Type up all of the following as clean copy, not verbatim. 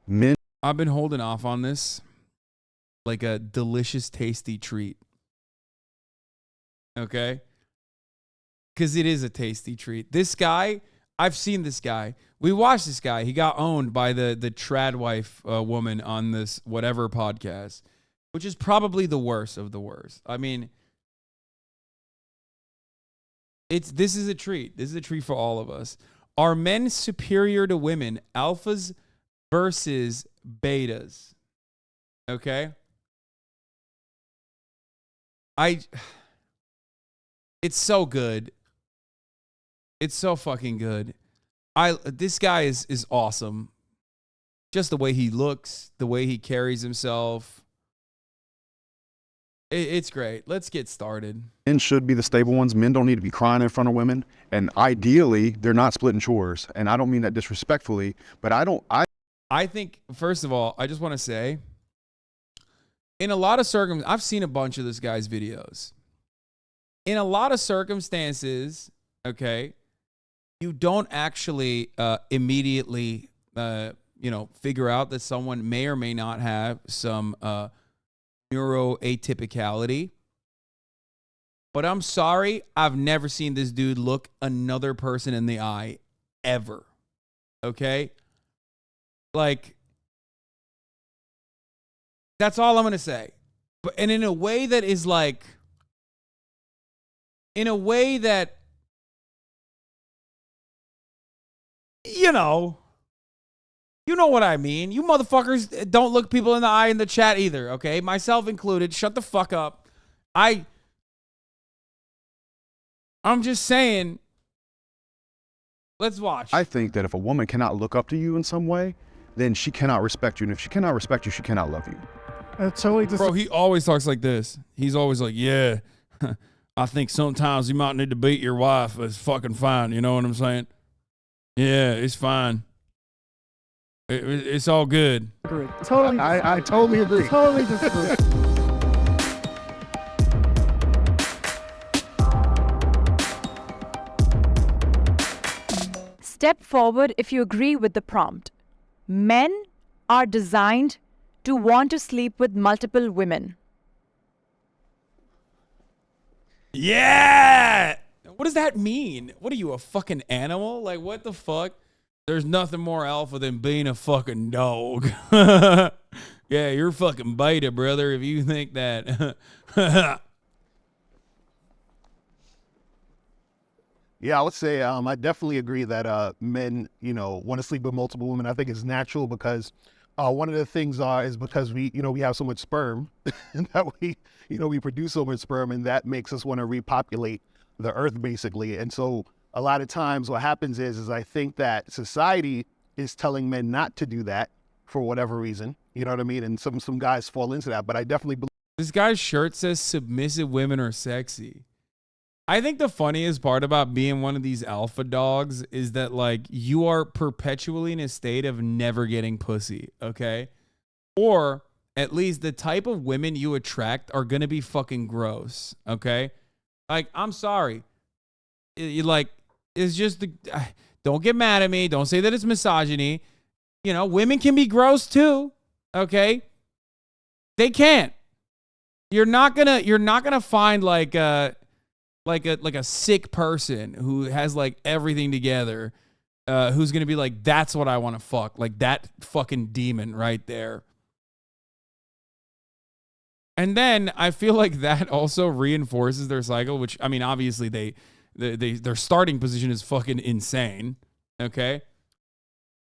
Men. I've been holding off on this like a delicious, tasty treat. Okay? Because it is a tasty treat. This guy, I've seen this guy. We watched this guy. He got owned by the trad wife woman on this whatever podcast, which is probably the worst of the worst. I mean, this is a treat. This is a treat for all of us. Are men superior to women? Alphas versus betas. Okay? It's so good. It's so fucking good. This guy is awesome. Just the way he looks, the way he carries himself. It's great. Let's get started. Men should be the stable ones. Men don't need to be crying in front of women. And ideally, they're not splitting chores. And I don't mean that disrespectfully, but I think, first of all, I just want to say, in a lot of circumstances, I've seen a bunch of this guy's videos. In a lot of circumstances, okay, you don't actually immediately, figure out that someone may or may not have some neuroatypicality. But I'm sorry, I've never seen this dude look another person in the eye ever. Okay? Like, that's all I'm going to say. And in a way that is like, in a way that, you know what I mean. You motherfuckers don't look people in the eye in the chat either, okay? Myself included. Shut the fuck up. I'm just saying, let's watch. I think that if a woman cannot look up to you in some way, then she cannot respect you. And if she cannot respect you, she cannot love you. Bro, he always talks like this. He's always like, yeah, I think sometimes you might need to beat your wife. It's fucking fine. You know what I'm saying? Yeah, it's fine. It's all good. Totally. I totally agree. Totally disagree. Step forward if you agree with the prompt. Men are designed to want to sleep with multiple women. Yeah! What does that mean? What are you, a fucking animal? Like, what the fuck? There's nothing more alpha than being a fucking dog. Yeah, you're fucking beta, brother, if you think that. Yeah, I would say I definitely agree that men, want to sleep with multiple women. I think it's natural because one of the things is because we have so much sperm and that we produce so much sperm, and that makes us want to repopulate the earth basically. And so a lot of times what happens is I think that society is telling men not to do that for whatever reason. You know what I mean? And some guys fall into that, but I definitely believe. This guy's shirt says submissive women are sexy. I think the funniest part about being one of these alpha dogs is that, like, you are perpetually in a state of never getting pussy, okay? Or at least the type of women you attract are going to be fucking gross, okay? Like, I'm sorry. It's just, don't get mad at me. Don't say that it's misogyny. Women can be gross too, okay? They can't. You're not gonna find like a sick person who has like everything together, who's gonna be like, that's what I want to fuck, like that fucking demon right there. And then I feel like that also reinforces their cycle, which, I mean, obviously their starting position is fucking insane, okay?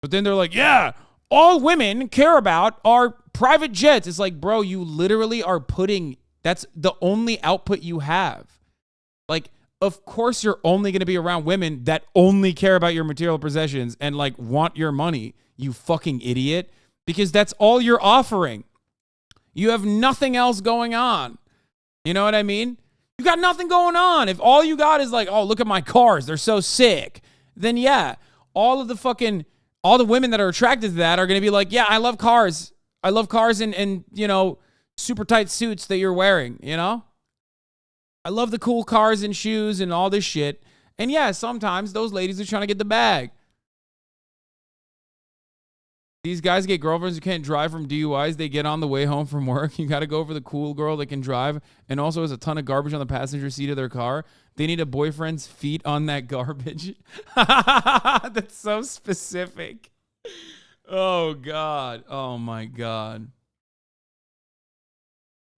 But then they're like, yeah, all women care about are private jets. It's like, bro, you literally are that's the only output you have. Like, of course you're only going to be around women that only care about your material possessions and like want your money, you fucking idiot, because that's all you're offering. You have nothing else going on. You know what I mean? You got nothing going on. If all you got is like, oh, look at my cars, they're so sick, then yeah, all the women that are attracted to that are going to be like, yeah, I love cars. I love cars and super tight suits that you're wearing, I love the cool cars and shoes and all this shit. And yeah, sometimes those ladies are trying to get the bag. These guys get girlfriends who can't drive from DUIs. They get on the way home from work. You got to go for the cool girl that can drive and also has a ton of garbage on the passenger seat of their car. They need a boyfriend's feet on that garbage. That's so specific. Oh, God. Oh, my God.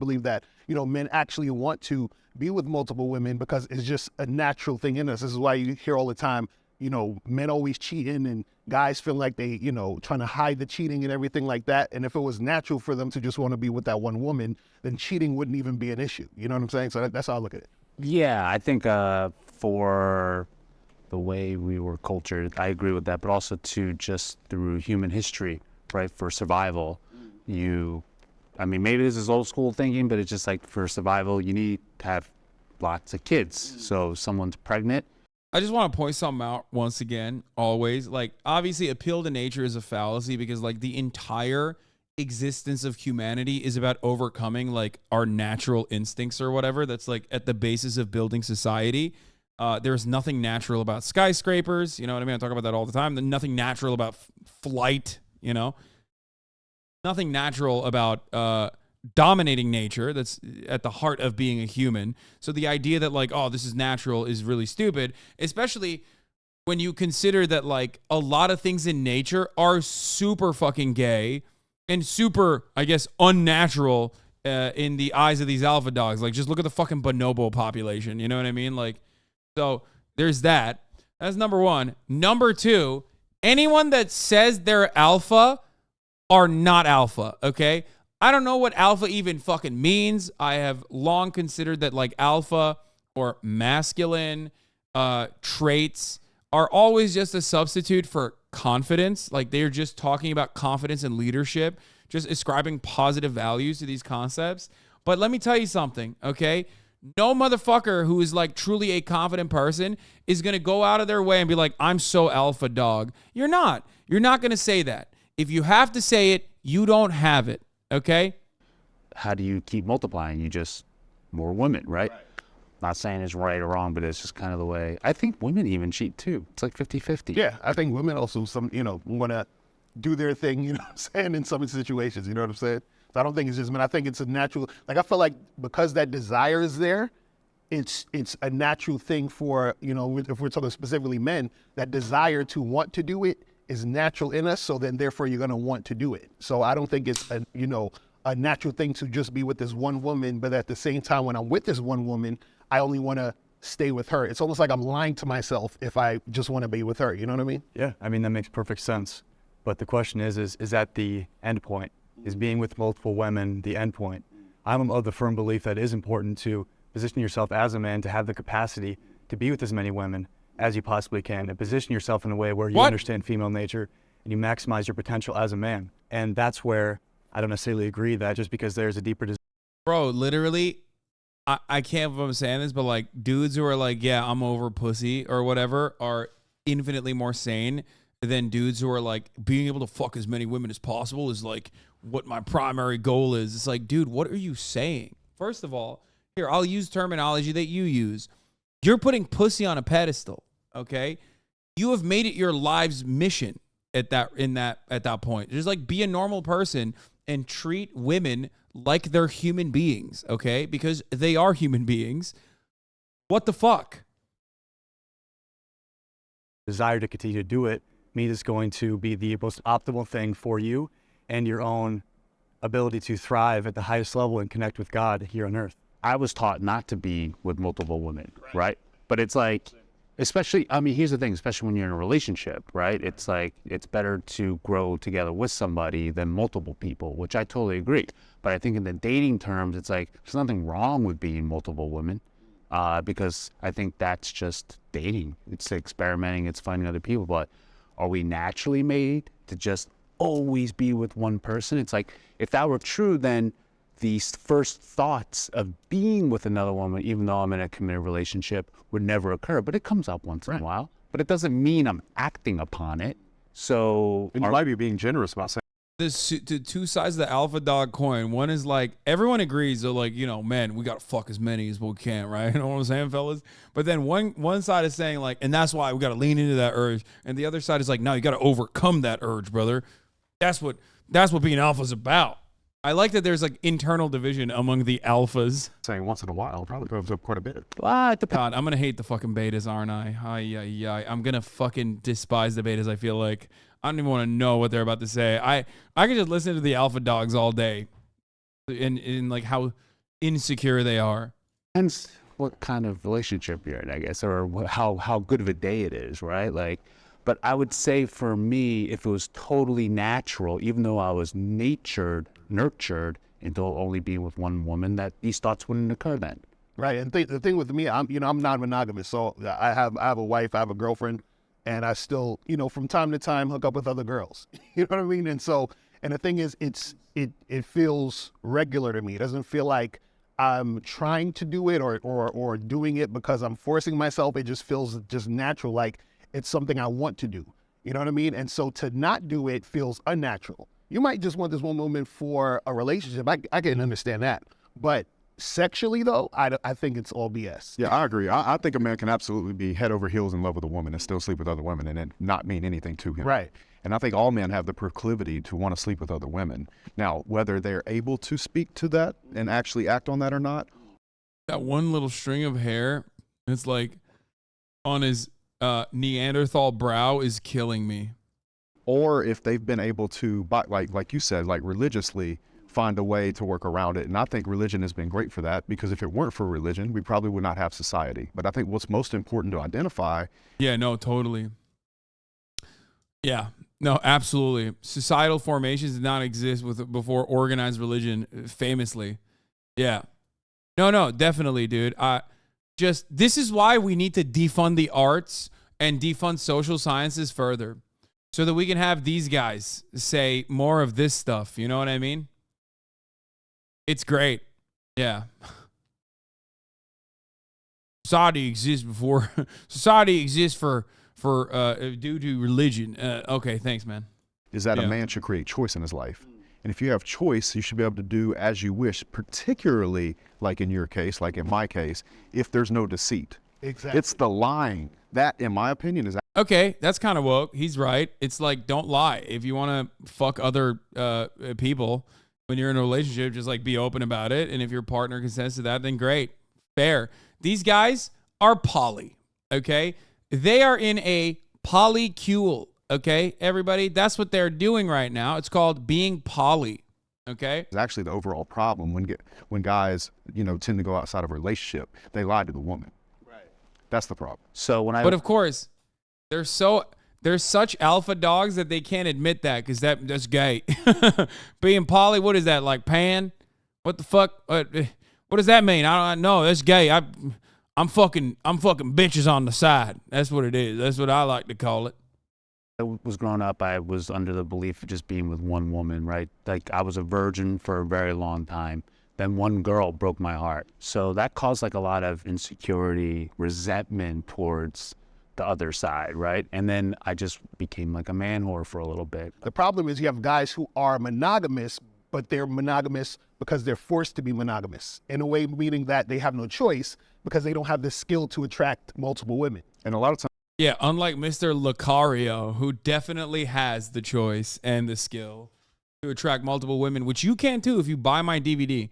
Believe that, men actually want to be with multiple women because it's just a natural thing in us. This is why you hear all the time, men always cheating and guys feel like they, trying to hide the cheating and everything like that. And if it was natural for them to just want to be with that one woman, then cheating wouldn't even be an issue. You know what I'm saying? So that's how I look at it. Yeah, I think for the way we were cultured, I agree with that, but also to just through human history, right, for survival, maybe this is old school thinking, but it's just like for survival, you need to have lots of kids. So if someone's pregnant. I just want to point something out once again, always. Like, obviously, appeal to nature is a fallacy because, like, the entire existence of humanity is about overcoming, like, our natural instincts or whatever. That's, like, at the basis of building society. There's nothing natural about skyscrapers. You know what I mean? I talk about that all the time. There's nothing natural about flight, Nothing natural about dominating nature. That's at the heart of being a human. So the idea that like, oh, this is natural is really stupid, especially when you consider that like a lot of things in nature are super fucking gay and super, I guess, unnatural in the eyes of these alpha dogs. Like, just look at the fucking bonobo population. You know what I mean? Like, so there's that. That's number one. Number two, anyone that says they're alpha are not alpha, okay? I don't know what alpha even fucking means. I have long considered that like alpha or masculine traits are always just a substitute for confidence. Like they're just talking about confidence and leadership, just ascribing positive values to these concepts. But let me tell you something, okay? No motherfucker who is like truly a confident person is going to go out of their way and be like, I'm so alpha dog. You're not. You're not going to say that. If you have to say it, you don't have it. Okay? How do you keep multiplying? You just more women, right? Not saying it's right or wrong, but it's just kind of the way. I think women even cheat too. It's like 50-50. Yeah, I think women also want to do their thing, you know what I'm saying, in some situations, you know what I'm saying? So I don't think it's just men. I think it's a natural, like I feel like because that desire is there, it's a natural thing for, if we're talking specifically men, that desire to want to do it is natural in us, so then therefore you're going to want to do it. So I don't think it's a natural thing to just be with this one woman, but at the same time when I'm with this one woman, I only want to stay with her. It's almost like I'm lying to myself if I just want to be with her, you know what I mean? Yeah, I mean that makes perfect sense. But the question is that the end point? Is being with multiple women the end point? I'm of the firm belief that it is important to position yourself as a man to have the capacity to be with as many women as you possibly can, and position yourself in a way where you understand female nature and you maximize your potential as a man. And that's where I don't necessarily agree that just because there's a deeper desire. Bro, literally, I can't believe I'm saying this, but like dudes who are like, yeah, I'm over pussy or whatever are infinitely more sane than dudes who are like, being able to fuck as many women as possible is like what my primary goal is. It's like, dude, what are you saying? First of all, here, I'll use terminology that you use. You're putting pussy on a pedestal, okay? You have made it your life's mission at that point. Just like be a normal person and treat women like they're human beings, okay? Because they are human beings. What the fuck? Desire to continue to do it means it's going to be the most optimal thing for you and your own ability to thrive at the highest level and connect with God here on earth. I was taught not to be with multiple women, right? But it's like, especially, I mean, here's the thing, especially when you're in a relationship, right? It's like, it's better to grow together with somebody than multiple people, which I totally agree. But I think in the dating terms, it's like, there's nothing wrong with being multiple women because I think that's just dating. It's experimenting, it's finding other people. But are we naturally made to just always be with one person? It's like, if that were true, then these first thoughts of being with another woman, even though I'm in a committed relationship, would never occur. But it comes up once in a while. But it doesn't mean I'm acting upon it. So And you might be being generous about saying. The two sides of the alpha dog coin. One is like, everyone agrees that like, man, we got to fuck as many as we can, right? You know what I'm saying, fellas? But then one side is saying like, and that's why we got to lean into that urge. And the other side is like, no, you got to overcome that urge, brother. That's what being alpha's about. I like that there's like internal division among the alphas. Saying once in a while probably goes up quite a bit. God, I'm gonna hate the fucking betas, aren't I? I'm gonna fucking despise the betas. I feel like I don't even want to know what they're about to say. I can just listen to the alpha dogs all day, in like how insecure they are. Depends what kind of relationship you're in, I guess, or how good of a day it is, right? Like, but I would say for me, if it was totally natural, even though I was nurtured into only being with one woman, that these thoughts wouldn't occur then. Right. And the thing with me, I'm non-monogamous. So I have a wife, I have a girlfriend, and I still, from time to time hook up with other girls. You know what I mean? And so, and the thing is, it feels regular to me. It doesn't feel like I'm trying to do it or doing it because I'm forcing myself. It just feels just natural, like it's something I want to do. You know what I mean? And so to not do it feels unnatural. You might just want this one woman for a relationship. I can understand that. But sexually, though, I think it's all BS. Yeah, I agree. I think a man can absolutely be head over heels in love with a woman and still sleep with other women and it not mean anything to him. Right. And I think all men have the proclivity to want to sleep with other women. Now, whether they're able to speak to that and actually act on that or not. That one little string of hair, it's like on his Neanderthal brow is killing me. Or if they've been able to, like you said, like religiously find a way to work around it. And I think religion has been great for that, because if it weren't for religion, we probably would not have society. But I think what's most important to identify. Yeah, no, totally. Yeah, no, absolutely. Societal formations did not exist before organized religion, famously. Yeah. No, definitely, dude. This is why we need to defund the arts and defund social sciences further, so that we can have these guys say more of this stuff. You know what I mean? It's great. Yeah. Society exists for due to religion. Okay, thanks, man. Is that a man should create choice in his life. And if you have choice, you should be able to do as you wish, particularly like in your case, like in my case, if there's no deceit. Exactly. It's the lying. That, in my opinion, is Okay, that's kind of woke. He's right. It's like, don't lie. If you want to fuck other people when you're in a relationship, just like be open about it. And if your partner consents to that, then great. Fair. These guys are poly, okay? They are in a polycule, okay, everybody? That's what they're doing right now. It's called being poly, okay? It's actually the overall problem when guys, tend to go outside of a relationship. They lie to the woman. Right. That's the problem. So But of course, they're such alpha dogs that they can't admit that, because that's gay. Being poly, what is that, like pan? What the fuck? What does that mean? I don't know. That's gay. I'm fucking bitches on the side. That's what it is. That's what I like to call it. I was growing up, I was under the belief of just being with one woman, right? Like, I was a virgin for a very long time. Then one girl broke my heart. So that caused like a lot of insecurity, resentment towards the other side, right? And then I just became like a man whore for a little bit. The problem is you have guys who are monogamous, but they're monogamous because they're forced to be monogamous, in a way meaning that they have no choice because they don't have the skill to attract multiple women. And a lot of times, Yeah, unlike Mr. Lucario, who definitely has the choice and the skill to attract multiple women, which you can too if you buy my DVD.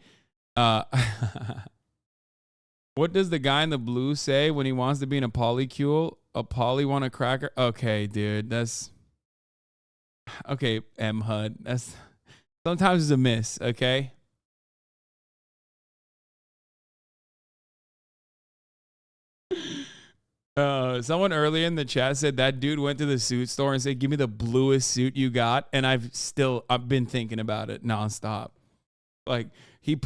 What does the guy in the blue say when he wants to be in a polycule? A poly want a cracker? Okay, dude, that's... Okay, M. HUD. That's... Sometimes it's a miss, okay? Someone earlier in the chat said that dude went to the suit store and said, "Give me the bluest suit you got." And I've been thinking about it nonstop. Like, he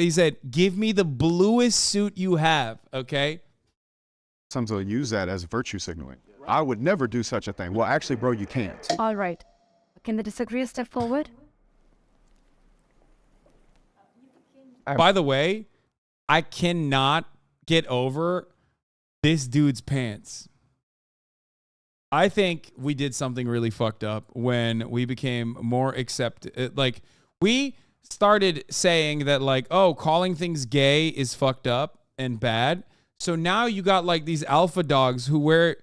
said, "Give me the bluest suit you have." Okay. sometimes they'll use that as virtue signaling. I would never do such a thing. Well, actually, bro, you can't. All right. Can the disagreeer step forward? By the way, I cannot get over this dude's pants. I think we did something really fucked up when we became more accepted. Like, we started saying that, like, oh, calling things gay is fucked up and bad. So now you got like these alpha dogs who wear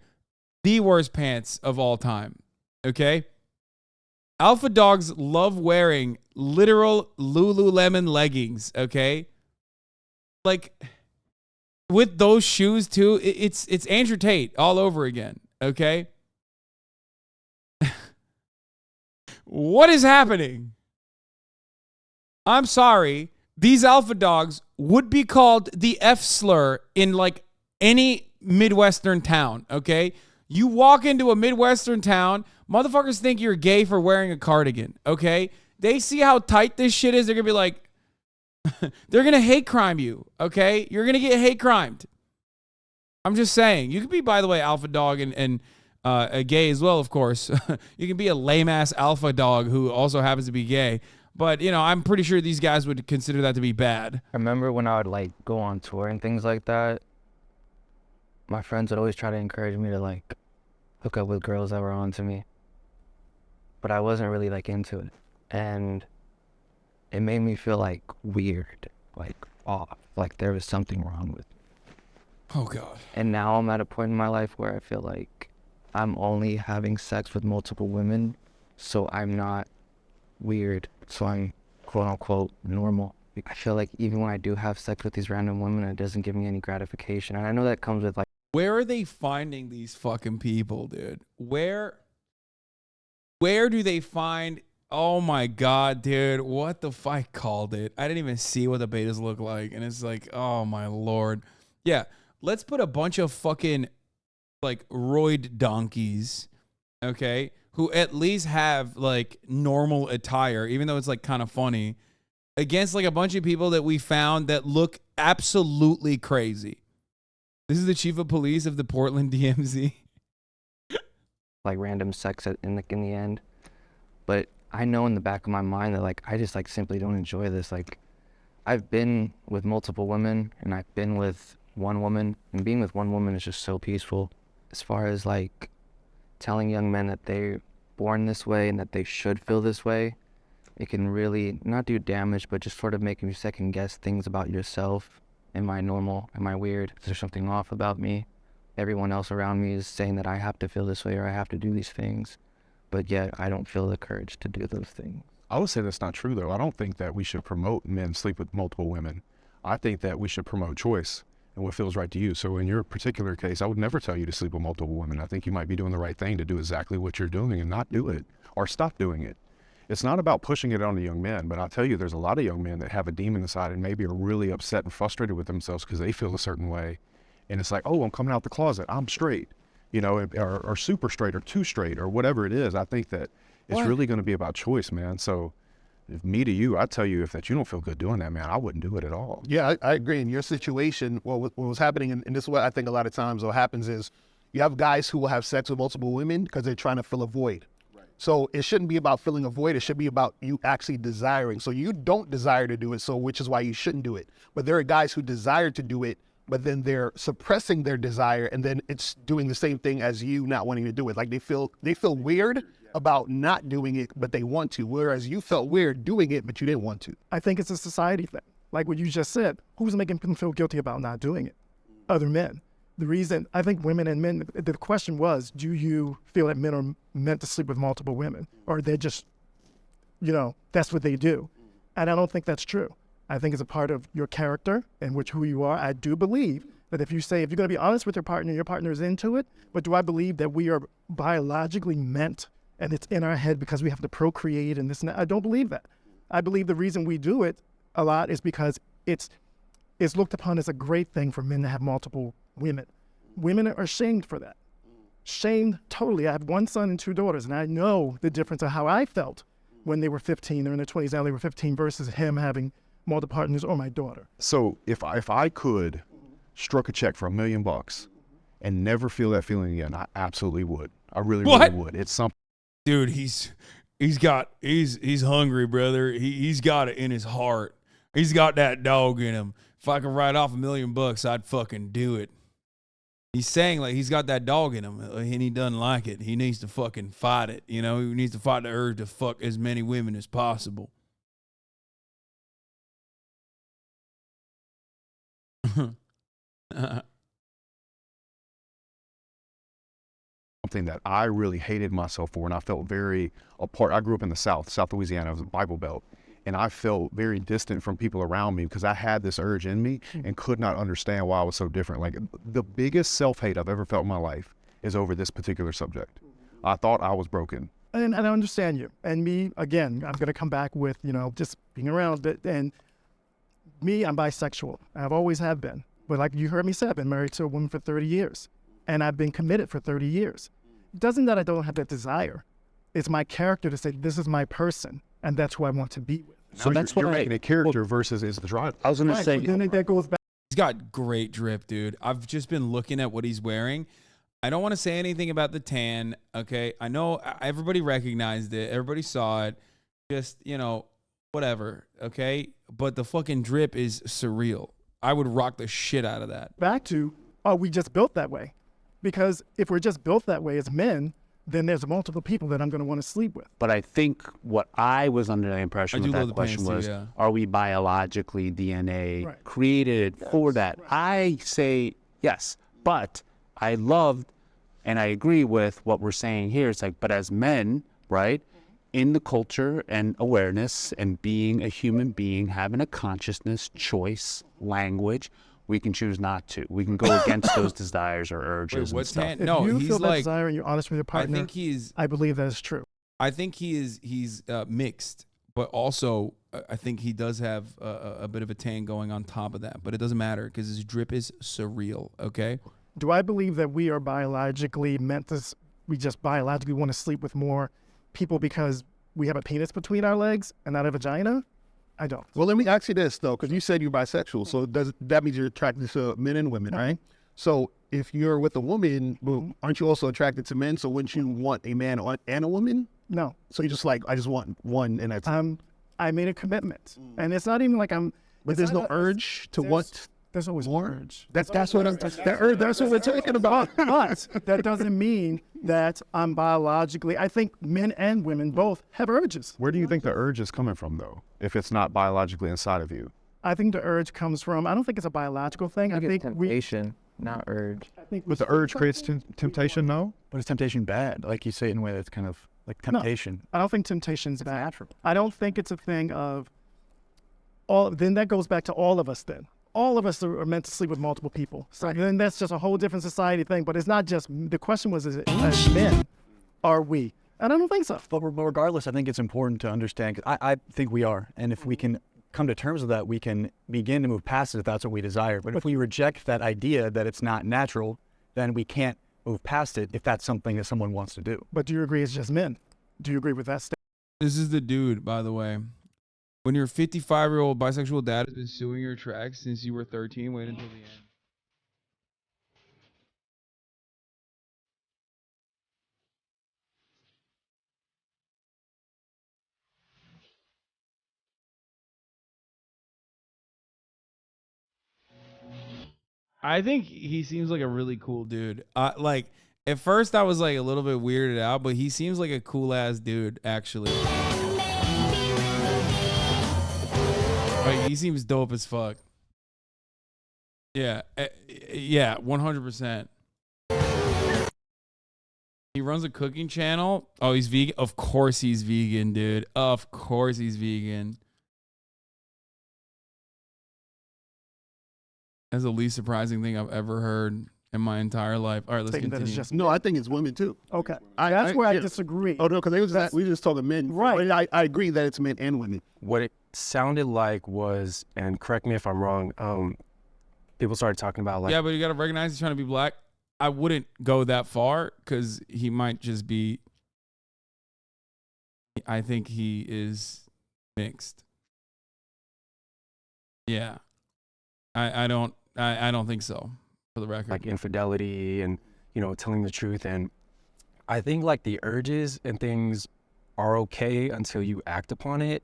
the worst pants of all time. Okay? Alpha dogs love wearing literal Lululemon leggings, okay? Like, with those shoes, too, it's Andrew Tate all over again, okay? What is happening? I'm sorry. These alpha dogs would be called the F slur in, like, any Midwestern town, okay? You walk into a Midwestern town, motherfuckers think you're gay for wearing a cardigan, okay? They see how tight this shit is. They're going to be like, they're going to hate crime you, okay? You're going to get hate crimed. I'm just saying. You could be, by the way, alpha dog and a gay as well, of course. You can be a lame-ass alpha dog who also happens to be gay. But, you know, I'm pretty sure these guys would consider that to be bad. I remember when I would, like, go on tour and things like that, my friends would always try to encourage me to, like, hook up with girls that were on to me. But I wasn't really, like, into it. And it made me feel, like, weird, like, off, like there was something wrong with me. Oh, God. And now I'm at a point in my life where I feel like I'm only having sex with multiple women, so I'm not weird, so I'm quote-unquote normal. I feel like even when I do have sex with these random women, it doesn't give me any gratification. And I know that comes with, like, Where are they finding these fucking people, dude? Where do they find... Oh, my God, dude. What the fuck? I called it. I didn't even see what the betas look like. And it's like, oh, my Lord. Yeah, let's put a bunch of fucking, like, roid donkeys, okay, who at least have, like, normal attire, even though it's, like, kind of funny, against, like, a bunch of people that we found that look absolutely crazy. This is the chief of police of the Portland DMZ. like random sex in the end. But I know in the back of my mind that, like, I just, like, simply don't enjoy this. Like, I've been with multiple women and I've been with one woman, and being with one woman is just so peaceful. As far as, like, telling young men that they're born this way and that they should feel this way, it can really not do damage, but just sort of make you second guess things about yourself. Am I normal? Am I weird? Is there something off about me? Everyone else around me is saying that I have to feel this way or I have to do these things, but yet I don't feel the courage to do those things. I would say that's not true, though. I don't think that we should promote men sleep with multiple women. I think that we should promote choice and what feels right to you. So in your particular case, I would never tell you to sleep with multiple women. I think you might be doing the right thing to do exactly what you're doing and not do it or stop doing it. It's not about pushing it on the young men, but I'll tell you, there's a lot of young men that have a demon inside and maybe are really upset and frustrated with themselves because they feel a certain way. And it's like, oh, I'm coming out the closet. I'm straight, you know, or super straight or too straight or whatever it is. I think that it's really going to be about choice, man. So if me to you, I tell you, if that you don't feel good doing that, man, I wouldn't do it at all. Yeah, I agree. In your situation, well, what was happening, and this is what I think a lot of times what happens is you have guys who will have sex with multiple women because they're trying to fill a void. So it shouldn't be about filling a void. It should be about you actually desiring. So you don't desire to do it, so which is why you shouldn't do it. But there are guys who desire to do it, but then they're suppressing their desire, and then it's doing the same thing as you not wanting to do it. Like they feel weird about not doing it, but they want to, whereas you felt weird doing it, but you didn't want to. I think it's a society thing. Like what you just said, who's making them feel guilty about not doing it? Other men. The reason, I think women and men, the question was, do you feel that men are meant to sleep with multiple women? Or they're just, you know, that's what they do. And I don't think that's true. I think it's a part of your character and who you are. I do believe that if you're going to be honest with your partner is into it, but do I believe that we are biologically meant and it's in our head because we have to procreate and this and that? I don't believe that. I believe the reason we do it a lot is because it's looked upon as a great thing for men to have multiple women. Women are shamed for that. Shamed totally. I have one son and two daughters, and I know the difference of how I felt when they were 15. They're in their 20s now. They were 15 versus him having multiple partners or my daughter. So if I could struck a check for $1 million and never feel that feeling again, I absolutely would. I really would. It's something. Dude, he's hungry, brother. He's got it in his heart. He's got that dog in him. If I could write off $1 million, I'd fucking do it. He's saying like he's got that dog in him and he doesn't like it. He needs to fucking fight it. You know, he needs to fight the urge to fuck as many women as possible. something that I really hated myself for, and I felt very apart. I grew up in the South Louisiana. It was a Bible Belt. And I felt very distant from people around me because I had this urge in me and could not understand why I was so different. Like, the biggest self-hate I've ever felt in my life is over this particular subject. I thought I was broken. And I understand you. And me, again, I'm going to come back with, just being around it. And me, I'm bisexual. I've always have been. But like you heard me say, I've been married to a woman for 30 years. And I've been committed for 30 years. It doesn't that I don't have that desire. It's my character to say, this is my person. And that's who I want to be with. So that's what you're making a character versus is the drive. I was going to say. So then that goes back. He's got great drip, dude. I've just been looking at what he's wearing. I don't want to say anything about the tan, okay? I know everybody recognized it. Everybody saw it. Just, whatever, okay? But the fucking drip is surreal. I would rock the shit out of that. Back to, are we just built that way? Because if we're just built that way as men, then there's multiple people that I'm going to want to sleep with. But I think what I was under the impression with that question was, are we biologically DNA created for that? I say yes, but I loved and I agree with what we're saying here. It's like, but as men, right, in the culture and awareness and being a human being, having a consciousness, choice, language, we can choose not to. We can go against those desires or urges and stuff. If you feel that desire and you're honest with your partner, I believe that is true. I think he's mixed, but also I think he does have a bit of a tan going on top of that. But it doesn't matter because his drip is surreal, okay? Do I believe that we are biologically meant to, we just biologically want to sleep with more people because we have a penis between our legs and not a vagina? I don't. Well, let me ask you this, though, because you said you're bisexual. So that means you're attracted to men and women, right? So if you're with a woman, aren't you also attracted to men? So wouldn't you want a man and a woman? No. So you're just like, I just want one and that's I made a commitment. And it's not even like I'm... But there's no urge to want... There's always more urge. That's what we're talking about. But that doesn't mean that I'm biologically... I think men and women both have urges. Where do you think the urge is coming from, though, if it's not biologically inside of you? I think the urge comes from... I don't think it's a biological thing. I think temptation, not urge. But the urge creates temptation, no? But is temptation bad? Like you say it in a way that's kind of like temptation. No, I don't think temptation's bad. Natural. I don't think it's a thing of... Then that goes back to all of us then. All of us are meant to sleep with multiple people. So then that's just a whole different society thing. But it's not just, the question was, is it as men, are we? And I don't think so. But regardless, I think it's important to understand, because I think we are. And if we can come to terms with that, we can begin to move past it if that's what we desire. But if we reject that idea that it's not natural, then we can't move past it if that's something that someone wants to do. But do you agree it's just men? Do you agree with that statement? This is the dude, by the way. When your 55-year-old bisexual dad has been suing your tracks since you were 13, wait until the end. I think he seems like a really cool dude. Like, at first I was like a little bit weirded out, but he seems like a cool ass dude, actually. Like, he seems dope as fuck. Yeah, 100%. He runs a cooking channel. Oh, he's vegan? Of course he's vegan, dude. Of course he's vegan. That's the least surprising thing I've ever heard in my entire life. All right, let's continue. No, I think it's women too. Okay, that's where I disagree. Oh no, because we just talking men. Right. I agree that it's men and women. What it sounded like was, and correct me if I'm wrong, people started talking about like... Yeah, but you got to recognize he's trying to be black. I wouldn't go that far because he might just be... I think he is mixed. Yeah. I don't think so, for the record. Like infidelity and, telling the truth. And I think like the urges and things are okay until you act upon it.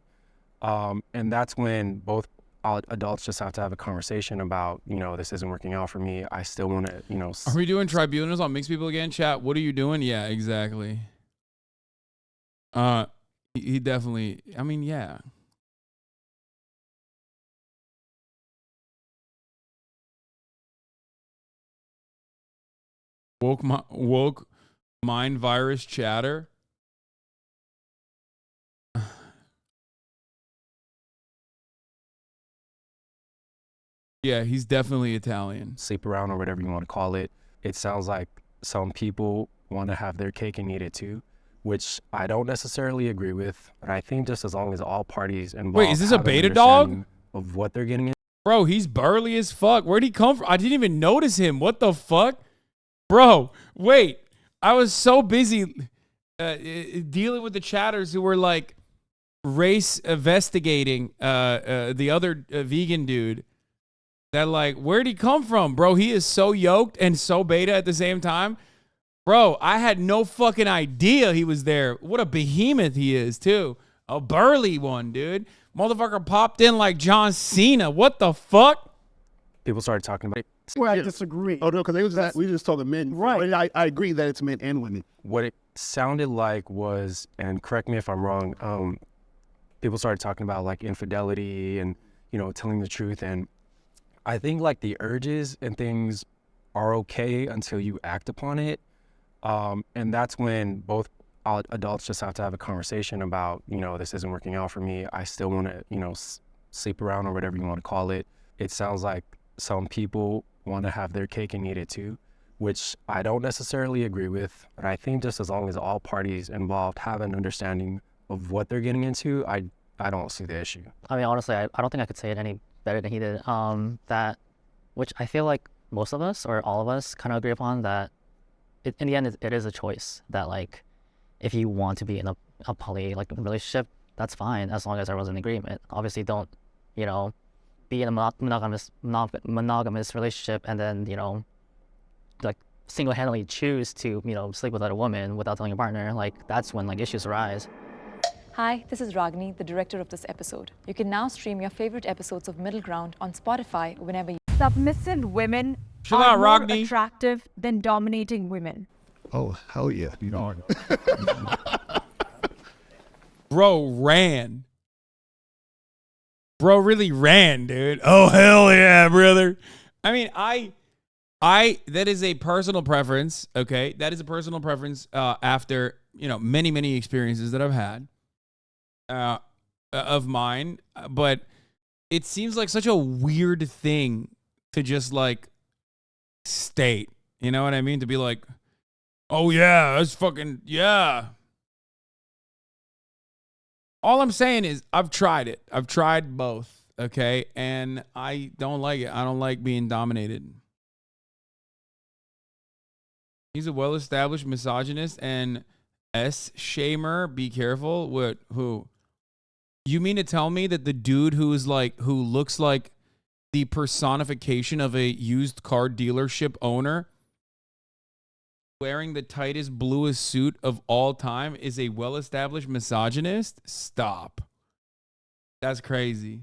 And that's when both adults just have to have a conversation about, this isn't working out for me. I still want to, Are we doing tribunals on mixed people again, chat? What are you doing? Yeah, exactly. He definitely, I mean, yeah. Woke Mind virus chatter. Yeah, he's definitely Italian. Sleep around or whatever you want to call it. It sounds like some people want to have their cake and eat it too, which I don't necessarily agree with. But I think just as long as all parties involved Wait, is this a have an beta dog? understanding of what they're getting in. Bro, he's burly as fuck. Where'd he come from? I didn't even notice him. What the fuck? Bro, wait. I was so busy dealing with the chatters who were like race investigating the other vegan dude. That like, where'd he come from? Bro, he is so yoked and so beta at the same time. Bro, I had no fucking idea he was there. What a behemoth he is, too. A burly one, dude. Motherfucker popped in like John Cena. What the fuck? People started talking about it. Where I disagree. Oh no, because we were just talking men. Right. But I agree that it's men and women. What it sounded like was, and correct me if I'm wrong, people started talking about like infidelity and, you know, telling the truth. And I think like the urges and things are okay until you act upon it. And that's when both adults just have to have a conversation about, you know, this isn't working out for me. I still want to, you know, sleep around or whatever you want to call it. It sounds like some people want to have their cake and eat it too, which I don't necessarily agree with. But I think just as long as all parties involved have an understanding of what they're getting into, I don't see the issue. I mean, honestly, I don't think I could say it any better than he did. That, which I feel like most of us or all of us kind of agree upon, that in the end, it is a choice. That like, if you want to be in a poly like relationship, that's fine as long as everyone's in agreement. Obviously, don't, you know, be in a monogamous relationship and then, you know, like single-handedly choose to, you know, sleep with other women without telling your partner. Like, that's when like issues arise. Hi, this is Ragini, the director of this episode. You can now stream your favorite episodes of Middle Ground on Spotify whenever you... Submissive women Chill are out, more Ragni. attractive than dominating women. Oh hell yeah! Bro ran. Bro really ran, dude. Oh, hell yeah, brother. I mean, that is a personal preference, okay? That is a personal preference after, you know, many, many experiences that I've had of mine. But it seems like such a weird thing to just, like, state. You know what I mean? To be like, oh, yeah, that's fucking, yeah. All I'm saying is I've tried it. I've tried both, okay? And I don't like it. I don't like being dominated. He's a well-established misogynist and S-shamer. Be careful. What? Who? You mean to tell me that the dude who looks like the personification of a used car dealership owner wearing the tightest, bluest suit of all time is a well-established misogynist? Stop. That's crazy.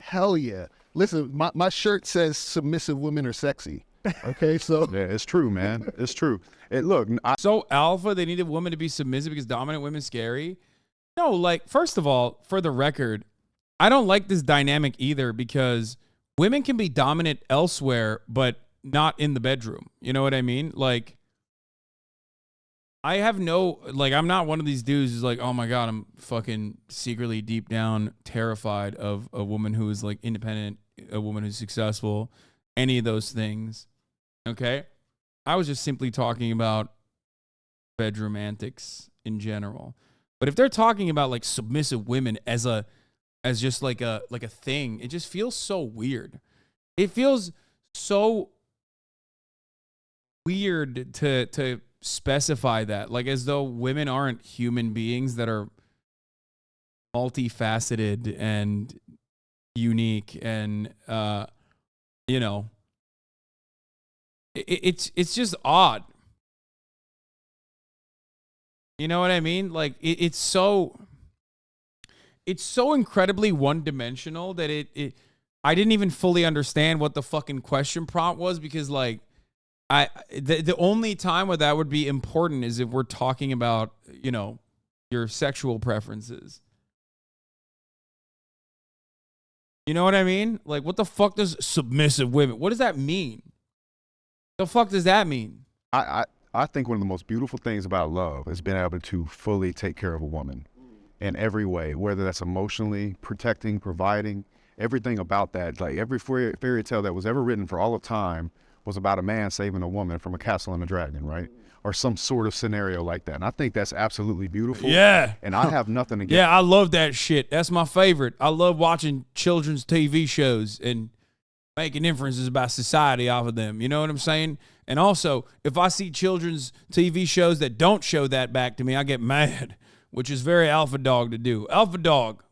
Hell yeah! Listen, my shirt says "submissive women are sexy." Okay, so Yeah, it's true, man. It's true. Look, So alpha, they need a woman to be submissive because dominant women scary? No, like, first of all, for the record, I don't like this dynamic either because women can be dominant elsewhere, but not in the bedroom. You know what I mean? Like, I have no, like, I'm not one of these dudes who's like, oh my God, I'm fucking secretly deep down terrified of a woman who is like independent, a woman who's successful, any of those things. Okay? I was just simply talking about bedroom antics in general. But if they're talking about like submissive women as just like a thing, it just feels so weird. It feels so weird to specify that, like as though women aren't human beings that are multifaceted and unique and you know, it's just odd. You know what I mean? Like it's so incredibly one-dimensional that I didn't even fully understand what the fucking question prompt was because like the only time where that would be important is if we're talking about, you know, your sexual preferences. You know what I mean? Like, what the fuck does submissive women, what does that mean? The fuck does that mean? I think one of the most beautiful things about love is being able to fully take care of a woman in every way, whether that's emotionally, protecting, providing, everything about that. Like every fairy tale that was ever written for all of time was about a man saving a woman from a castle and a dragon, right? Or some sort of scenario like that. And I think that's absolutely beautiful. Yeah. And I have nothing against. Yeah, I love that shit. That's my favorite. I love watching children's TV shows and making inferences about society off of them. You know what I'm saying? And also, if I see children's TV shows that don't show that back to me, I get mad, which is very alpha dog to do. Alpha dog.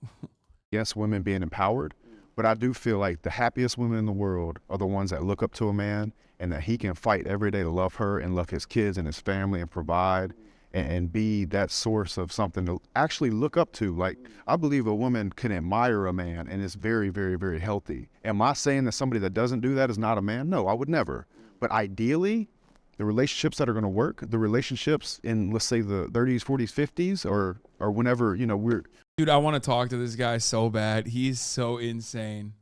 Yes, women being empowered, but I do feel like the happiest women in the world are the ones that look up to a man and that he can fight every day to love her and love his kids and his family and provide and be that source of something to actually look up to. Like, I believe a woman can admire a man and it's very, very, very healthy. Am I saying that somebody that doesn't do that is not a man? No, I would never. But ideally, the relationships that are going to work, the relationships in, let's say, the 30s, 40s, 50s, or whenever, you know, we're... Dude, I want to talk to this guy so bad. He's so insane.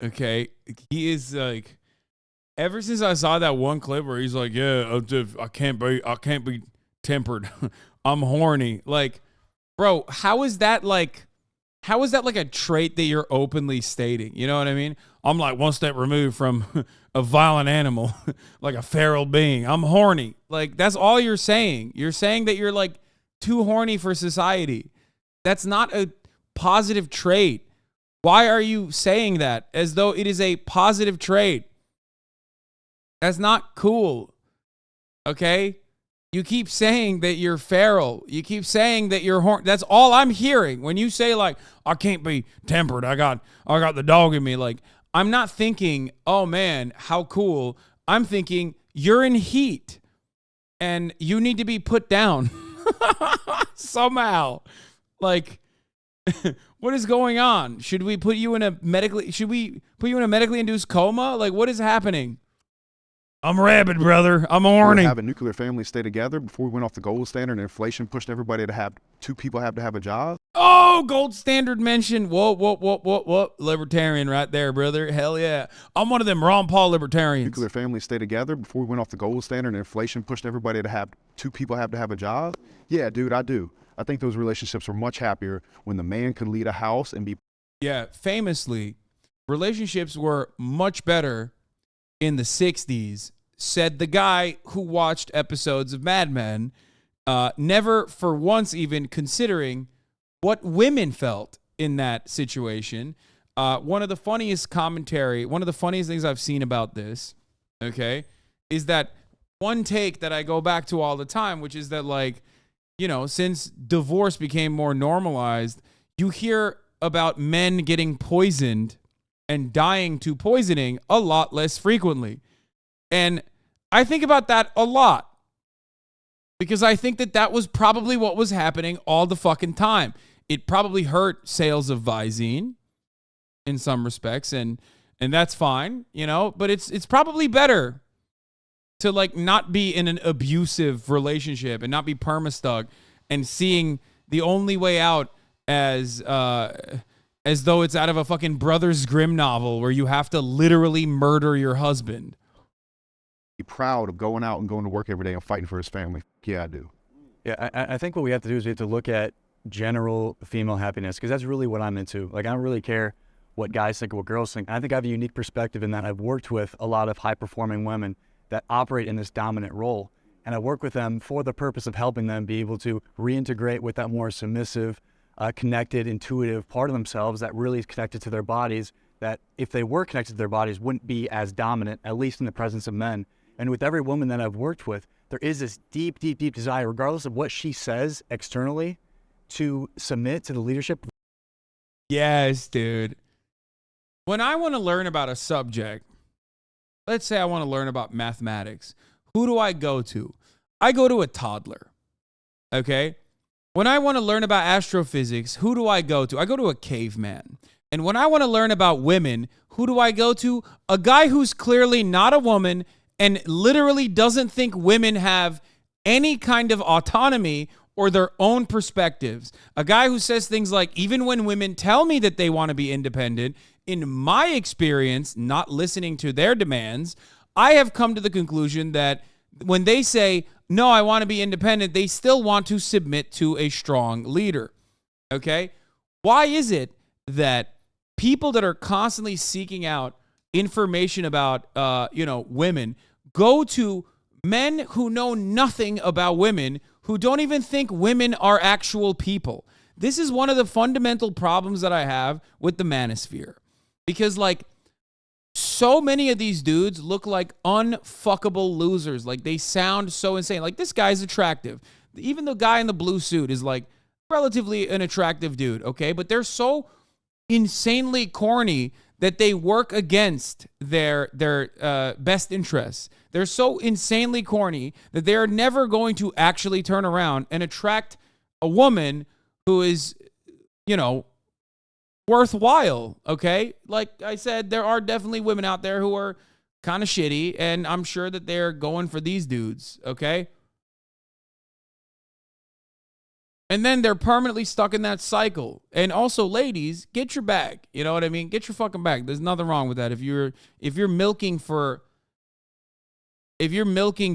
Okay? He is like... Ever since I saw that one clip where he's like, yeah, I can't be tempered. I'm horny. Like, bro, how is that like a trait that you're openly stating? You know what I mean? I'm like one step removed from a violent animal, like a feral being. I'm horny. Like, that's all you're saying. You're saying that you're like too horny for society. That's not a positive trait. Why are you saying that as though it is a positive trait? That's not cool. Okay? You keep saying that you're feral. You keep saying that you're horny. That's all I'm hearing. When you say like, I can't be tempered. I got the dog in me. Like, I'm not thinking, oh man, how cool. I'm thinking you're in heat and you need to be put down somehow. Like, what is going on? Should we put you in a medically induced coma? Like, what is happening? I'm rabid, brother. I'm horny. Have a nuclear family stay together before we went off the gold standard and inflation pushed everybody to have two people have to have a job. Oh, gold standard mention. Whoa. Libertarian right there, brother. Hell yeah. I'm one of them Ron Paul libertarians. Nuclear family stay together before we went off the gold standard and inflation pushed everybody to have two people have to have a job. Yeah, dude, I do. I think those relationships are much happier when the man could lead a house and be. Yeah, famously, relationships were much better in the 60s, said the guy who watched episodes of Mad Men, never for once even considering what women felt in that situation. One of the funniest things I've seen about this, okay, is that one take that I go back to all the time, which is that, like, you know, since divorce became more normalized, you hear about men getting poisoned and dying to poisoning a lot less frequently. And I think about that a lot because I think that was probably what was happening all the fucking time. It probably hurt sales of Visine in some respects, and that's fine, you know, but it's probably better to like not be in an abusive relationship and not be permastug and seeing the only way out as though it's out of a fucking Brothers Grimm novel where you have to literally murder your husband. Be proud of going out and going to work every day and fighting for his family. Yeah, I do. Yeah, I think what we have to do is we have to look at general female happiness because that's really what I'm into. Like, I don't really care what guys think or what girls think. I think I have a unique perspective in that I've worked with a lot of high-performing women that operate in this dominant role. And I work with them for the purpose of helping them be able to reintegrate with that more submissive, connected, intuitive part of themselves that really is connected to their bodies, that if they were connected to their bodies wouldn't be as dominant, at least in the presence of men. And with every woman that I've worked with, there is this deep, deep, deep desire, regardless of what she says externally, to submit to the leadership. Yes, dude. When I want to learn about a subject, let's say I want to learn about mathematics, who do I go to? I go to a toddler, okay? When I want to learn about astrophysics, who do I go to? I go to a caveman. And when I want to learn about women, who do I go to? A guy who's clearly not a woman and literally doesn't think women have any kind of autonomy or their own perspectives. A guy who says things like, even when women tell me that they want to be independent, in my experience, not listening to their demands, I have come to the conclusion that when they say, no, I want to be independent, they still want to submit to a strong leader. Okay? Why is it that people that are constantly seeking out information about, women go to men who know nothing about women, who don't even think women are actual people? This is one of the fundamental problems that I have with the manosphere. Because, like, so many of these dudes look like unfuckable losers. Like, they sound so insane. Like, this guy's attractive. Even the guy in the blue suit is, like, relatively an attractive dude, okay? But they're so insanely corny that they work against their best interests. They're so insanely corny that they're never going to actually turn around and attract a woman who is, worthwhile, okay? Like I said, there are definitely women out there who are kind of shitty, and I'm sure that they're going for these dudes, okay? And then they're permanently stuck in that cycle. And also, ladies, get your bag. You know what I mean? Get your fucking bag. There's nothing wrong with that. If you're milking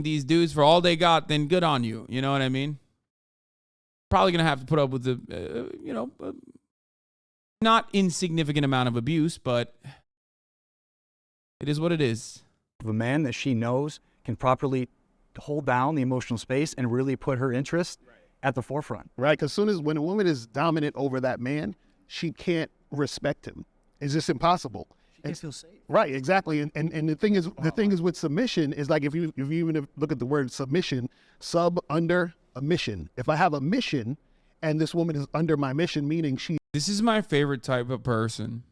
these dudes for all they got, then good on you. You know what I mean? Probably gonna have to put up with the, not insignificant amount of abuse, but it is what it is. A man that she knows can properly hold down the emotional space and really put her interest at the forefront. Right, because when a woman is dominant over that man, she can't respect him. It's just impossible. She can't feel safe. Right, exactly. And the thing is with submission is like if you even look at the word submission, sub, under, a mission. If I have a mission and this woman is under my mission, meaning This is my favorite type of person.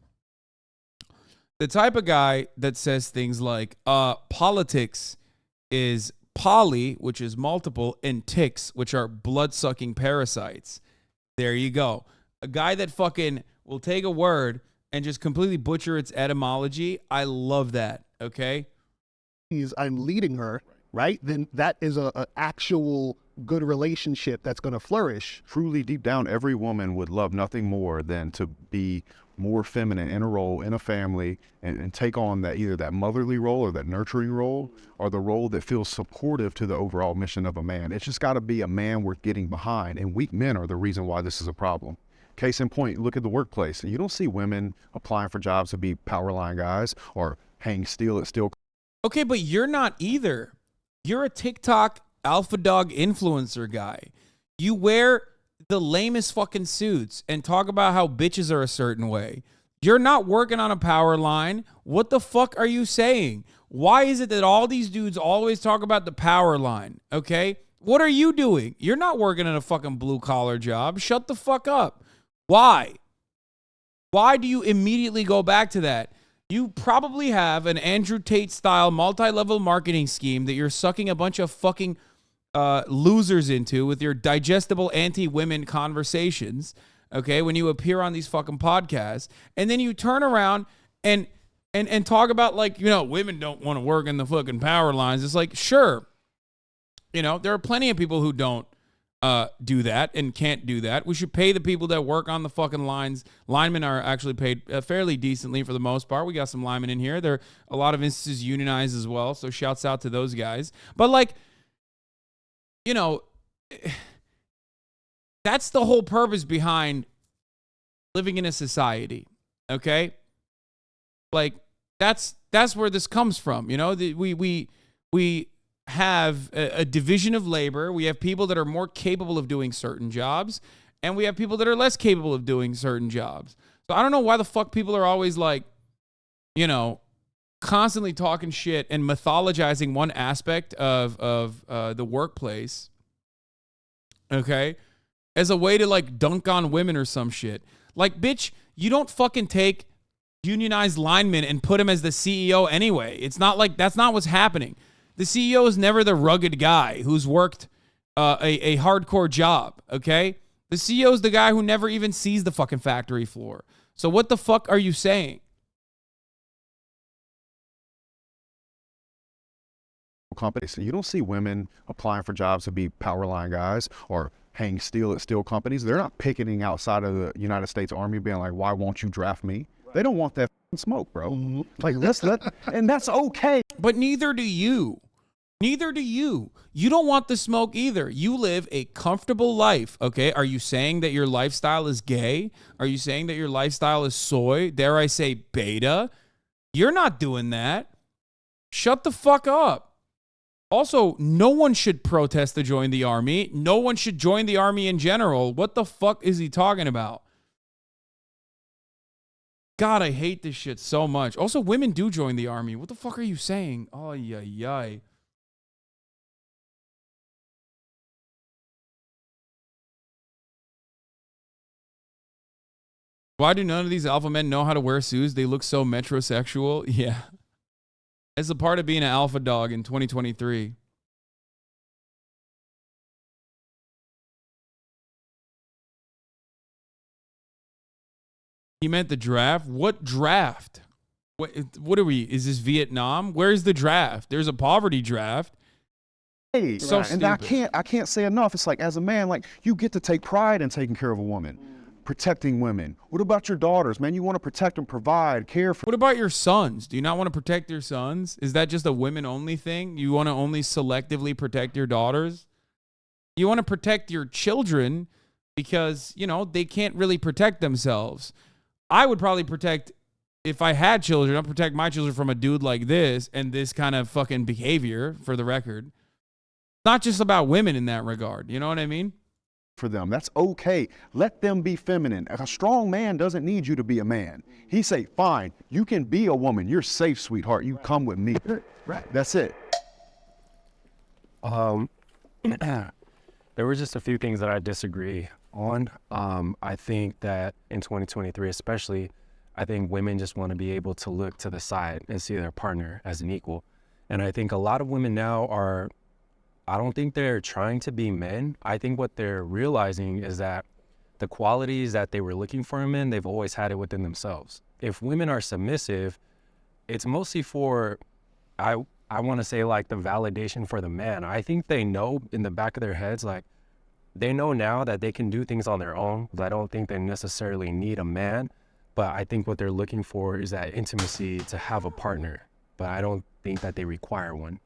The type of guy that says things like, politics is poly, which is multiple, and ticks, which are blood-sucking parasites. There you go. A guy that fucking will take a word and just completely butcher its etymology. I love that, okay? I'm leading her, right? Then that is a actual good relationship that's going to flourish. Truly, deep down, every woman would love nothing more than to be more feminine in a role, in a family, and take on that either that motherly role or that nurturing role, or the role that feels supportive to the overall mission of a man. It's just got to be a man worth getting behind, and weak men are the reason why this is a problem. Case in point, look at the workplace. You don't see women applying for jobs to be power line guys or hang steel at steel. Okay, but you're not either. You're a TikTok alpha dog influencer guy. You wear the lamest fucking suits and talk about how bitches are a certain way. You're not working on a power line. What the fuck are you saying? Why is it that all these dudes always talk about the power line? Okay? What are you doing? You're not working in a fucking blue collar job. Shut the fuck up. Why? Why do you immediately go back to that? You probably have an Andrew Tate style multi-level marketing scheme that you're sucking a bunch of fucking losers into with your digestible anti-women conversations, okay, when you appear on these fucking podcasts, and then you turn around and talk about, like, women don't want to work in the fucking power lines. It's like, sure, there are plenty of people who don't do that and can't do that. We should pay the people that work on the fucking lines. Linemen are actually paid fairly decently for the most part. We got some linemen in here. There are a lot of instances unionized as well, so shouts out to those guys. But, like, that's the whole purpose behind living in a society, okay? Like, that's where this comes from, we have a division of labor. We have people that are more capable of doing certain jobs, and we have people that are less capable of doing certain jobs. So I don't know why the fuck people are always like, constantly talking shit and mythologizing one aspect of the workplace, okay, as a way to, like, dunk on women or some shit. Like, bitch, you don't fucking take unionized linemen and put him as the CEO anyway. It's not like that's not what's happening. The CEO is never the rugged guy who's worked a hardcore job, okay? The CEO is the guy who never even sees the fucking factory floor. So what the fuck are you saying? Companies. You don't see women applying for jobs to be power line guys or hang steel at steel companies. They're not picketing outside of the United States Army being like, why won't you draft me? They don't want that smoke, bro. Like, and that's okay. But neither do you. Neither do you. You don't want the smoke either. You live a comfortable life, okay? Are you saying that your lifestyle is gay? Are you saying that your lifestyle is soy? Dare I say beta? You're not doing that. Shut the fuck up. Also, no one should protest to join the army. No one should join the army in general. What the fuck is he talking about? God, I hate this shit so much. Also, women do join the army. What the fuck are you saying? Oh, yeah. Why do none of these alpha men know how to wear suits? They look so metrosexual. Yeah. It's a part of being an alpha dog in 2023. He meant the draft? What draft? What are we? Is this Vietnam? Where's the draft? There's a poverty draft. Hey, So and I can't say enough. It's like, as a man, like, you get to take pride in taking care of a woman, protecting women. What about your daughters, man? You want to protect and provide, care for. What about your sons? Do you not want to protect your sons? Is that just a women-only thing? You want to only selectively protect your daughters? You want to protect your children because, you know, they can't really protect themselves. I would probably protect, if I had children, I'd protect my children from a dude like this and this kind of fucking behavior, for the record. Not just about women in that regard. You know what I mean? For them. That's okay. Let them be feminine. A strong man doesn't need you to be a man. He say, fine, you can be a woman. You're safe, sweetheart. You come with me. Right. That's it. There were just a few things that I disagree on. I think that in 2023 especially, I think women just want to be able to look to the side and see their partner as an equal. And I think a lot of women now are, I don't think they're trying to be men. I think what they're realizing is that the qualities that they were looking for in men, they've always had it within themselves. If women are submissive, it's mostly for, I want to say, like, the validation for the man. I think they know in the back of their heads, like, they know now that they can do things on their own. I don't think they necessarily need a man, but I think what they're looking for is that intimacy to have a partner. But I don't think that they require one.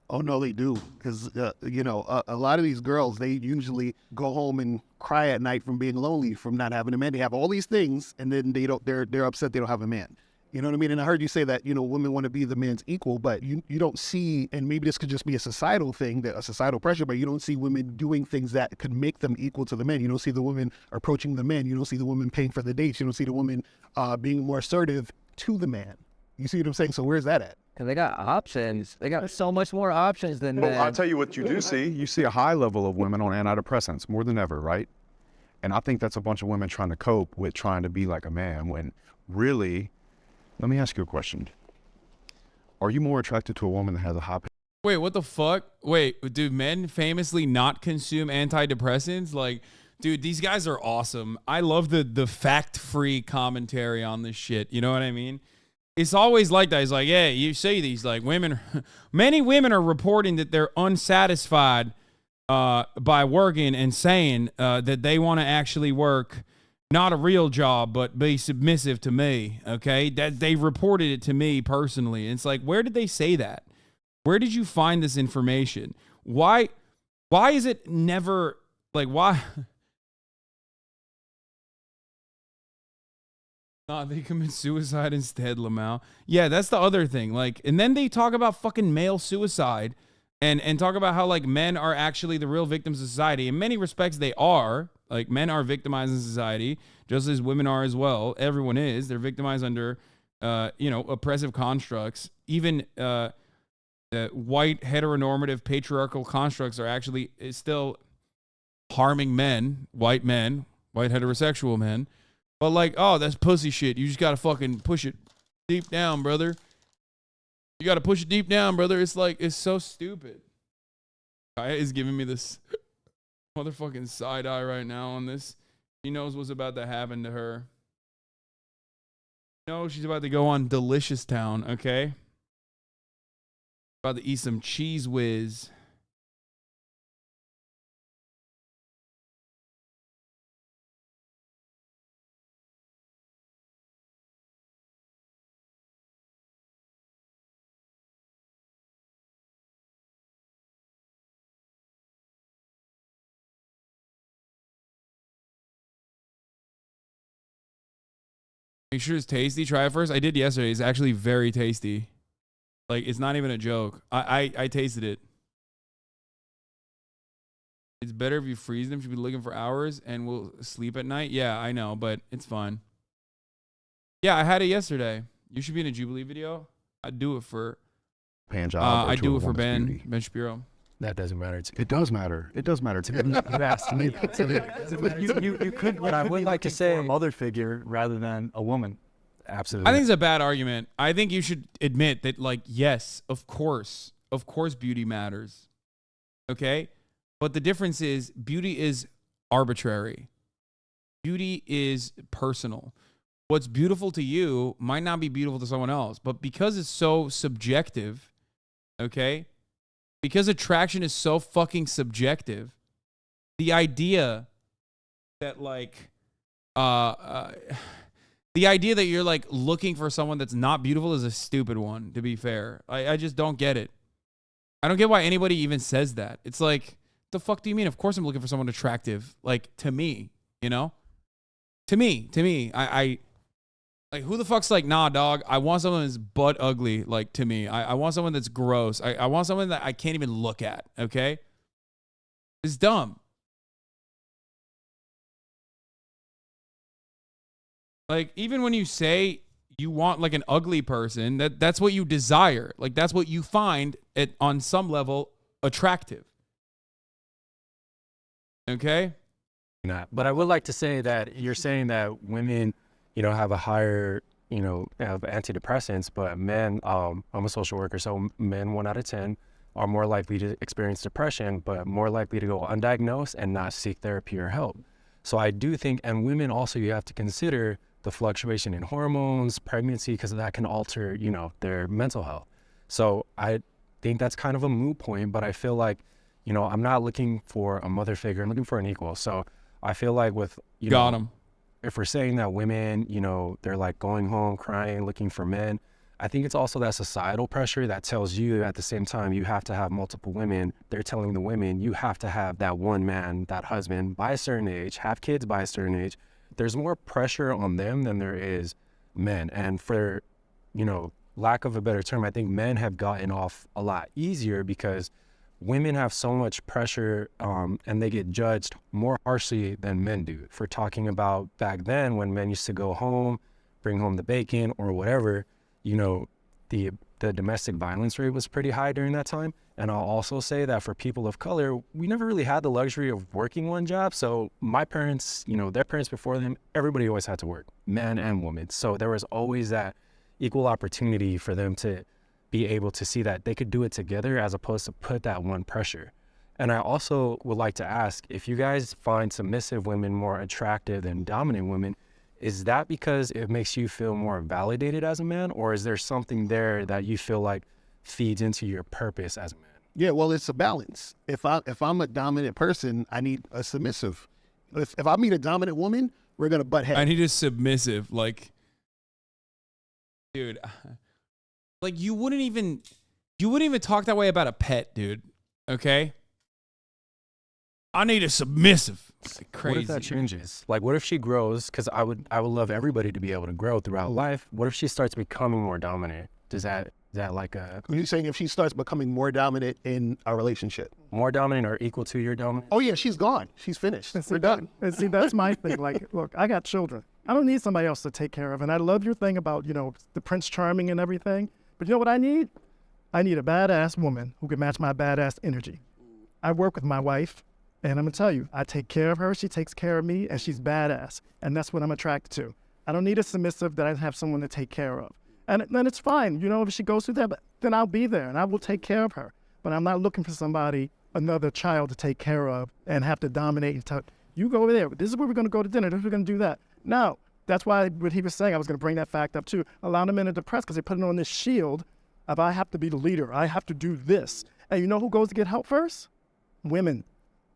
Oh, no, they do. Because, you know, a lot of these girls, they usually go home and cry at night from being lonely, from not having a man. They have all these things, and then they're upset they don't have a man. You know what I mean? And I heard you say that, you know, women want to be the man's equal, but you don't see, and maybe this could just be a societal thing, a societal pressure, but you don't see women doing things that could make them equal to the men. You don't see the women approaching the men. You don't see the women paying for the dates. You don't see the women being more assertive to the man. You see what I'm saying? So where's that at? Because they got options. They got so much more options than men. Well, I'll tell you what you do see. You see a high level of women on antidepressants more than ever, right? And I think that's a bunch of women trying to cope with trying to be like a man when really, let me ask you a question. Are you more attracted to a woman that has a high... Wait, what the fuck? Wait, do men famously not consume antidepressants? Like, dude, these guys are awesome. I love the fact-free commentary on this shit. You know what I mean? It's always like that. It's like, yeah, you see these, like, women. Many women are reporting that they're unsatisfied by working and saying that they want to actually work not a real job, but be submissive to me. Okay, that they reported it to me personally. And it's like, where did they say that? Where did you find this information? Why is it never like why? They commit suicide instead, Lamau. Yeah, that's the other thing. Like, and then they talk about fucking male suicide and talk about how, like, men are actually the real victims of society. In many respects, they are. Like, men are victimized in society, just as women are as well. Everyone is. They're victimized under, oppressive constructs. Even white, heteronormative, patriarchal constructs are actually still harming men, white heterosexual men. But like, oh, that's pussy shit. You just got to fucking push it deep down, brother. You got to push it deep down, brother. It's like, it's so stupid. Kaya is giving me this motherfucking side eye right now on this. She knows what's about to happen to her. No, she's about to go on Delicious Town, okay? About to eat some Cheese Whiz. Make sure it's tasty. Try it first. I did yesterday. It's actually very tasty. Like, it's not even a joke. I tasted it. It's better if you freeze them. Should be looking for hours and we'll sleep at night. Yeah, I know, but it's fine. Yeah, I had it yesterday. You should be in a Jubilee video. I'd do it for Pan job. I do it for Ben Shapiro. That doesn't matter to me. It does matter. It does matter to me. You asked me. You could, but I would like to say a mother figure rather than a woman. Absolutely. I think it's a bad argument. I think you should admit that, like, yes, of course beauty matters. Okay? But the difference is beauty is arbitrary. Beauty is personal. What's beautiful to you might not be beautiful to someone else, but because it's so subjective, okay? Because attraction is so fucking subjective, the idea that the idea that you're like looking for someone that's not beautiful is a stupid one, to be fair. I just don't get it. I don't get why anybody even says that. It's like, the fuck do you mean? Of course I'm looking for someone attractive. Like, to me, you know? To me, I like, who the fuck's like, nah, dog, I want someone that's butt ugly, like, to me. I want someone that's gross. I want someone that I can't even look at, okay? It's dumb. Like, even when you say you want, like, an ugly person, that's what you desire. Like, that's what you find on some level attractive. Okay? But I would like to say that you're saying that women, have a higher, have antidepressants, but men, I'm a social worker, so men 1 out of 10 are more likely to experience depression, but more likely to go undiagnosed and not seek therapy or help. So I do think, and women also, you have to consider the fluctuation in hormones, pregnancy, because that can alter, their mental health. So I think that's kind of a moot point, but I feel like, I'm not looking for a mother figure. I'm looking for an equal. So I feel like with, Got him. If we're saying that women, they're like going home crying, looking for men, I think it's also that societal pressure that tells you at the same time you have to have multiple women. They're telling the women you have to have that one man, that husband by a certain age, have kids by a certain age. There's more pressure on them than there is men. And for, lack of a better term, I think men have gotten off a lot easier because women have so much pressure and they get judged more harshly than men do for talking about back then when men used to go home, bring home the bacon or whatever, the domestic violence rate was pretty high during that time. And I'll also say that for people of color, we never really had the luxury of working one job. So my parents, their parents before them, everybody always had to work, man and woman. So there was always that equal opportunity for them to be able to see that they could do it together as opposed to put that one pressure. And I also would like to ask, if you guys find submissive women more attractive than dominant women, is that because it makes you feel more validated as a man, or is there something there that you feel like feeds into your purpose as a man? Yeah, well, it's a balance. If I'm a dominant person, I need a submissive. If I meet a dominant woman, we're gonna butt heads. I need a submissive, like, dude. Like, you wouldn't even talk that way about a pet, dude. Okay? I need a submissive. It's like crazy. What if that changes? Like, what if she grows? Because I would love everybody to be able to grow throughout life. What if she starts becoming more dominant? Is that like a... Are you saying if she starts becoming more dominant in our relationship? More dominant or equal to your dominant? Oh yeah, she's gone. She's finished. We're done. And see, that's my thing. Like, look, I got children. I don't need somebody else to take care of. And I love your thing about, the Prince Charming and everything. But you know what I need? I need a badass woman who can match my badass energy. I work with my wife, and I'm gonna tell you, I take care of her, she takes care of me, and she's badass. And that's what I'm attracted to. I don't need a submissive that I have someone to take care of. And then it's fine, if she goes through that, then I'll be there and I will take care of her. But I'm not looking for somebody, another child to take care of and have to dominate and tell, you go over there, this is where we're gonna go to dinner, this is where we're gonna do that. No, that's why what he was saying, I was gonna bring that fact up too. A lot of men are depressed because they put it on this shield of I have to be the leader, I have to do this. And you know who goes to get help first? Women.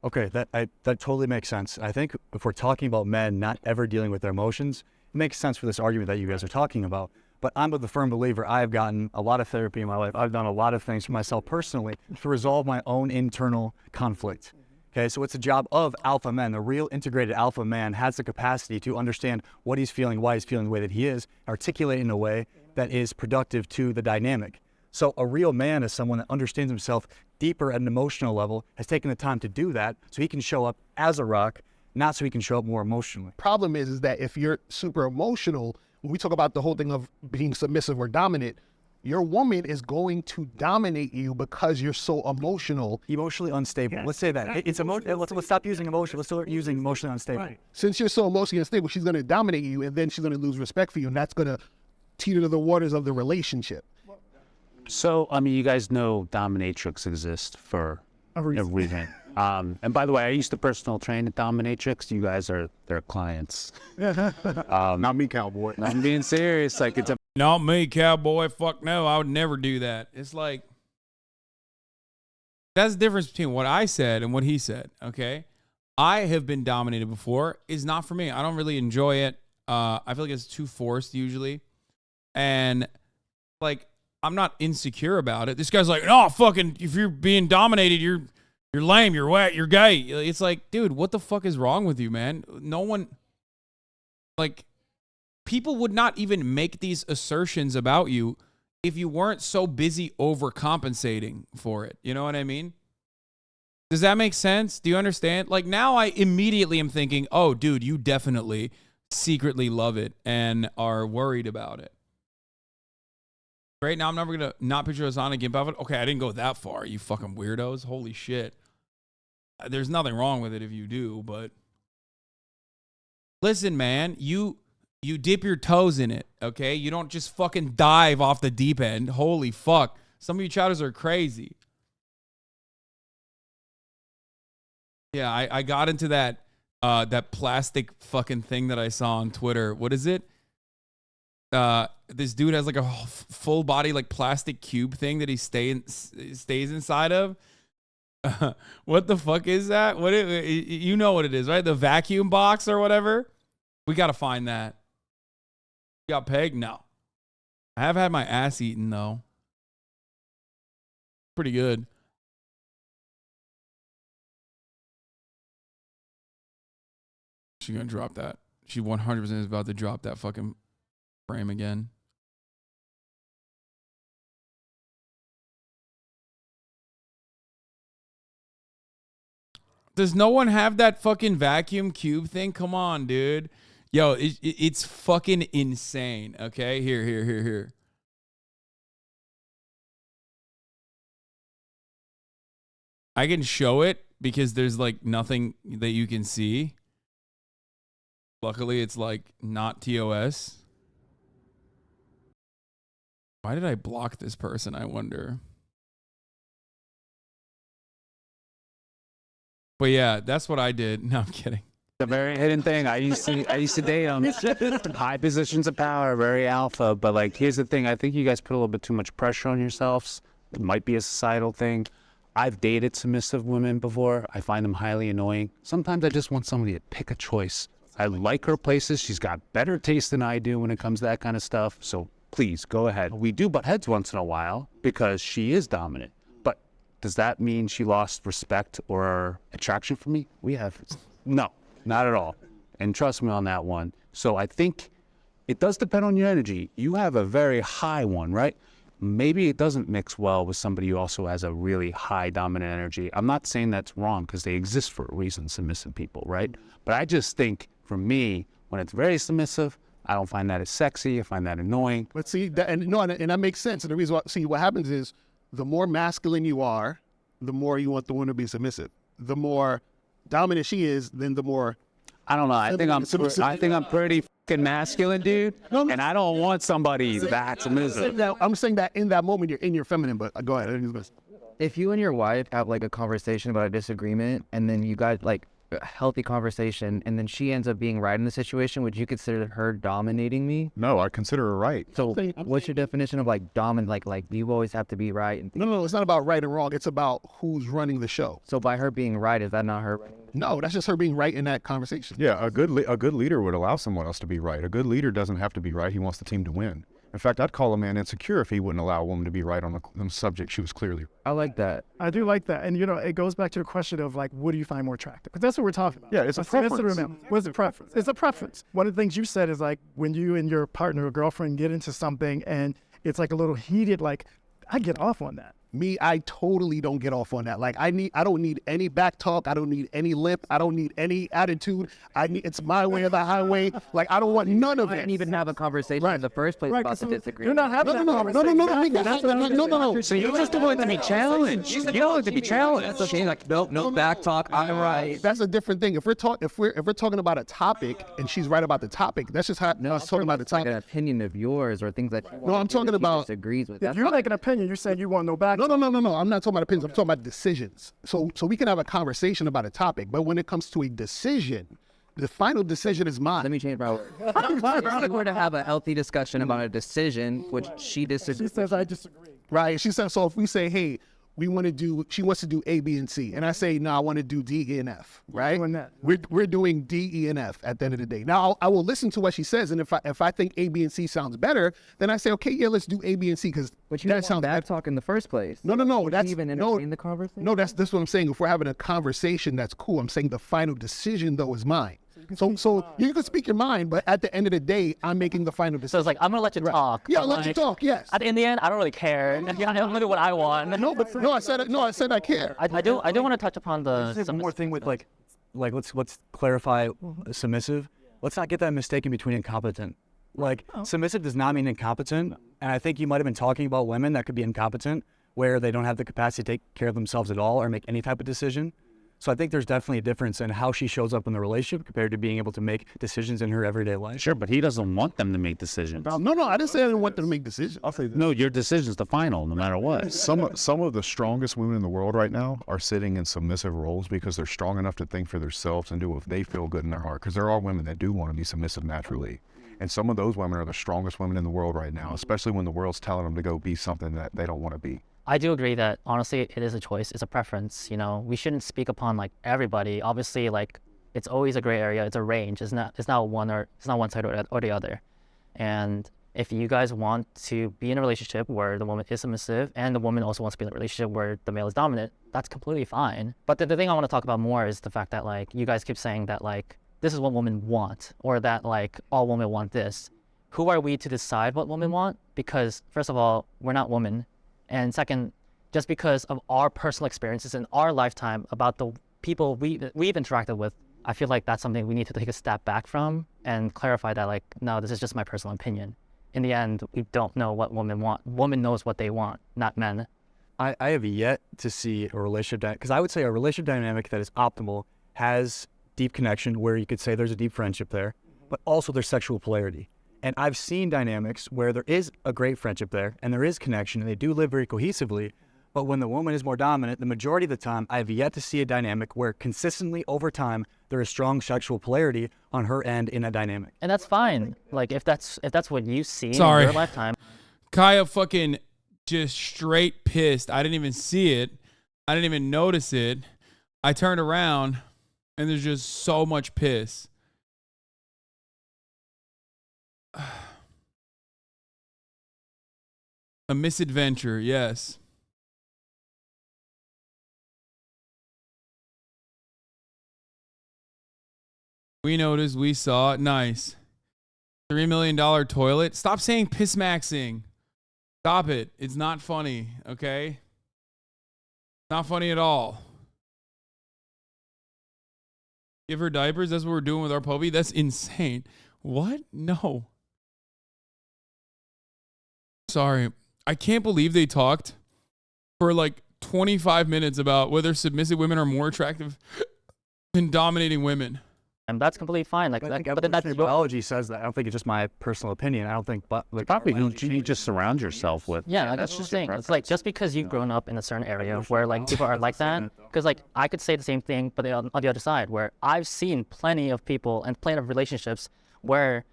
Okay, that totally makes sense. I think if we're talking about men not ever dealing with their emotions, it makes sense for this argument that you guys are talking about. But I'm a firm believer. I've gotten a lot of therapy in my life. I've done a lot of things for myself personally to resolve my own internal conflict. Okay, so it's the job of alpha men. The real integrated alpha man has the capacity to understand what he's feeling, why he's feeling the way that he is, articulate in a way that is productive to the dynamic. So a real man is someone that understands himself deeper at an emotional level, has taken the time to do that so he can show up as a rock, not so he can show up more emotionally. Problem is that if you're super emotional, when we talk about the whole thing of being submissive or dominant, your woman is going to dominate you because you're so emotional. Emotionally unstable. Let's say that. Let's stop using emotion. Let's start using emotionally unstable. Right. Since you're so emotionally unstable, she's going to dominate you, and then she's going to lose respect for you, and that's going to teeter the waters of the relationship. So, I mean, you guys know dominatrix exists for a reason. And by the way, I used to personal train at dominatrix. You guys are their clients. Not me, cowboy. I'm being serious. Like, it's a Not me, cowboy. Fuck no. I would never do that. It's like, that's the difference between what I said and what he said, okay? I have been dominated before. It's not for me. I don't really enjoy it. I feel like it's too forced usually. And, like, I'm not insecure about it. This guy's like, oh, fucking, if you're being dominated, you're lame, you're wet, you're gay. It's like, dude, what the fuck is wrong with you, man? No one, like, people would not even make these assertions about you if you weren't so busy overcompensating for it. You know what I mean? Does that make sense? Do you understand? Like, now I immediately am thinking, oh, dude, you definitely secretly love it and are worried about it. Right now, I'm never going to not picture Hasan again. But okay, I didn't go that far, you fucking weirdos. Holy shit. There's nothing wrong with it if you do, but listen, man, you dip your toes in it, okay? You don't just fucking dive off the deep end. Holy fuck. Some of you chatters are crazy. Yeah, I got into that plastic fucking thing that I saw on Twitter. What is it? This dude has like a full body like plastic cube thing that he stays inside of. What the fuck is that? You know what it is, right? The vacuum box or whatever. We got to find that. You got pegged? No. I have had my ass eaten though. Pretty good. She's gonna drop that. She 100% is about to drop that fucking frame again. Does no one have that fucking vacuum cube thing? Come on, dude. Yo, it's fucking insane. Okay, here. I can show it because there's like nothing that you can see. Luckily, it's like not TOS. Why did I block this person, I wonder? But yeah, that's what I did. No, I'm kidding. a very hidden thing. I used to date them. High positions of power, very alpha. But like, here's the thing. I think you guys put a little bit too much pressure on yourselves. It might be a societal thing. I've dated submissive women before. I find them highly annoying. Sometimes I just want somebody to pick a choice. I like her places. She's got better taste than I do when it comes to that kind of stuff. So please go ahead. We do butt heads once in a while because she is dominant. But does that mean she lost respect or attraction for me? No, not at all. And trust me on that one. So I think it does depend on your energy. You have a very high one, right? Maybe it doesn't mix well with somebody who also has a really high dominant energy. I'm not saying that's wrong because they exist for a reason, submissive people, right? But I just think for me, when it's very submissive, I don't find that as sexy. I find that annoying. But see, and that makes sense. And the reason why, see, what happens is the more masculine you are, the more you want the woman to be submissive. The more dominant she is, then the more. I don't know. I think I'm pretty fucking masculine, dude. And I don't want somebody that submissive. I'm saying that in that moment you're in your feminine, but go ahead. If you and your wife have like a conversation about a disagreement, and then you guys like a healthy conversation, and then she ends up being right in the situation, would you consider her dominating me? No, I consider her right. So what's your definition of like dominant? Like you always have to be right? No, it's not about right and wrong. It's about who's running the show. So by her being right, is that not her running? No, that's just her being right in that conversation. Yeah, a good leader would allow someone else to be right. A good leader doesn't have to be right. He wants the team to win. In fact, I'd call a man insecure if he wouldn't allow a woman to be right on the subject she was clearly. I like that. I do like that. And, it goes back to the question of, like, what do you find more attractive? Because that's what we're talking about. Yeah, it's a preference. What's the preference? It's a preference. One of the things you said is, like, when you and your partner or girlfriend get into something and it's, like, a little heated, like, I get off on that. Me, I totally don't get off on that. Like I don't need any back talk. I don't need any lip. I don't need any attitude. It's my way or the highway. Like I don't want none of it. I didn't even have a conversation in the first place about the disagreement. You're not having that conversation. No. So you just want to be challenged. You don't want to be challenged. That's okay. Like no back talk. I'm right. That's a different thing. If we're talking about a topic and she's right about the topic, that's just how I was talking about the topic. Like an opinion of yours or things that you want I'm talking about. Disagrees with. If you make an opinion, you're saying you want no back. No. I'm not talking about opinions. I'm talking about decisions. So we can have a conversation about a topic, but when it comes to a decision, the final decision is mine. Let me change my word. If we're to have a healthy discussion about a decision, which she disagrees. She says I disagree. Right. She says, so if we say, hey, she wants to do A, B, and C. And I say, no, I want to do D, E, and F, right? Doing that. We're doing D, E, and F at the end of the day. Now, I will listen to what she says, and if I think A, B, and C sounds better, then I say, okay, yeah, let's do A, B, and C, because that sounds bad talk in the first place. No, that's even entertain the conversation. No, that's what I'm saying. If we're having a conversation, that's cool. I'm saying the final decision, though, is mine. So you can speak your mind, but at the end of the day, I'm making the final decision. So it's like, I'm going to let you talk. Yeah, let you talk, yes. In the end, I don't really care. I'm going to do what I want. I said I care. I do want to touch upon One more thing with like let's clarify submissive. Let's not get that mistaken between incompetent. Like submissive does not mean incompetent. And I think you might have been talking about women that could be incompetent, where they don't have the capacity to take care of themselves at all or make any type of decision. So I think there's definitely a difference in how she shows up in the relationship compared to being able to make decisions in her everyday life. Sure, but he doesn't want them to make decisions. No, I didn't say I didn't want them to make decisions. I'll say this. No, your decision's the final, no matter what. Some of the strongest women in the world right now are sitting in submissive roles because they're strong enough to think for themselves and do what they feel good in their heart. Because there are women that do want to be submissive naturally. And some of those women are the strongest women in the world right now, especially when the world's telling them to go be something that they don't want to be. I do agree that honestly it is a choice, it's a preference. We shouldn't speak upon like everybody. Obviously, like it's always a gray area. It's a range. It's not one side or the other. And if you guys want to be in a relationship where the woman is submissive and the woman also wants to be in a relationship where the male is dominant, that's completely fine. But the thing I want to talk about more is the fact that like you guys keep saying that like this is what women want, or that like all women want this. Who are we to decide what women want? Because first of all, we're not women. And second, just because of our personal experiences in our lifetime about the people we've interacted with, I feel like that's something we need to take a step back from and clarify that like, no, this is just my personal opinion. In the end, we don't know what women want. Women knows what they want, not men. I have yet to see a relationship because I would say a relationship dynamic that is optimal has deep connection where you could say there's a deep friendship there, but also there's sexual polarity. And I've seen dynamics where there is a great friendship there and there is connection and they do live very cohesively. But when the woman is more dominant, the majority of the time, I have yet to see a dynamic where consistently over time, there is strong sexual polarity on her end in a dynamic. And that's fine. Like if that's what you see in your lifetime. Kaya fucking just straight pissed. I didn't even see it. I didn't even notice it. I turned around and there's just so much piss. A misadventure, yes. We noticed, we saw it. Nice. $3 million toilet. Stop saying piss maxing. Stop it. It's not funny, okay? Not funny at all. Give her diapers? That's what we're doing with our puppy? That's insane. What? No. Sorry. I can't believe they talked for like 25 minutes about whether submissive women are more attractive than dominating women. And that's completely fine. Like, but that's biology says that. I don't think it's just my personal opinion. I don't think, but like probably who you just surround yourself with. Yeah, like, that's just saying. It's like just because you've grown up in a certain area where like people are like that, because like I could say the same thing, but on the other side, where I've seen plenty of people and plenty of relationships where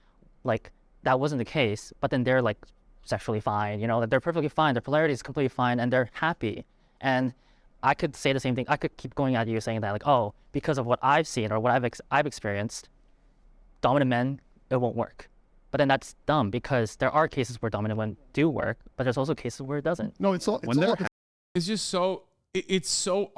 like that wasn't the case, but then they're like sexually fine, that they're perfectly fine, their polarity is completely fine, and they're happy. And I could say the same thing. I could keep going at you saying that, like, oh, because of what I've seen or what I've experienced, dominant men, it won't work. But then that's dumb because there are cases where dominant women do work, but there's also cases where it doesn't. No, it's all. When they're It's just so it's so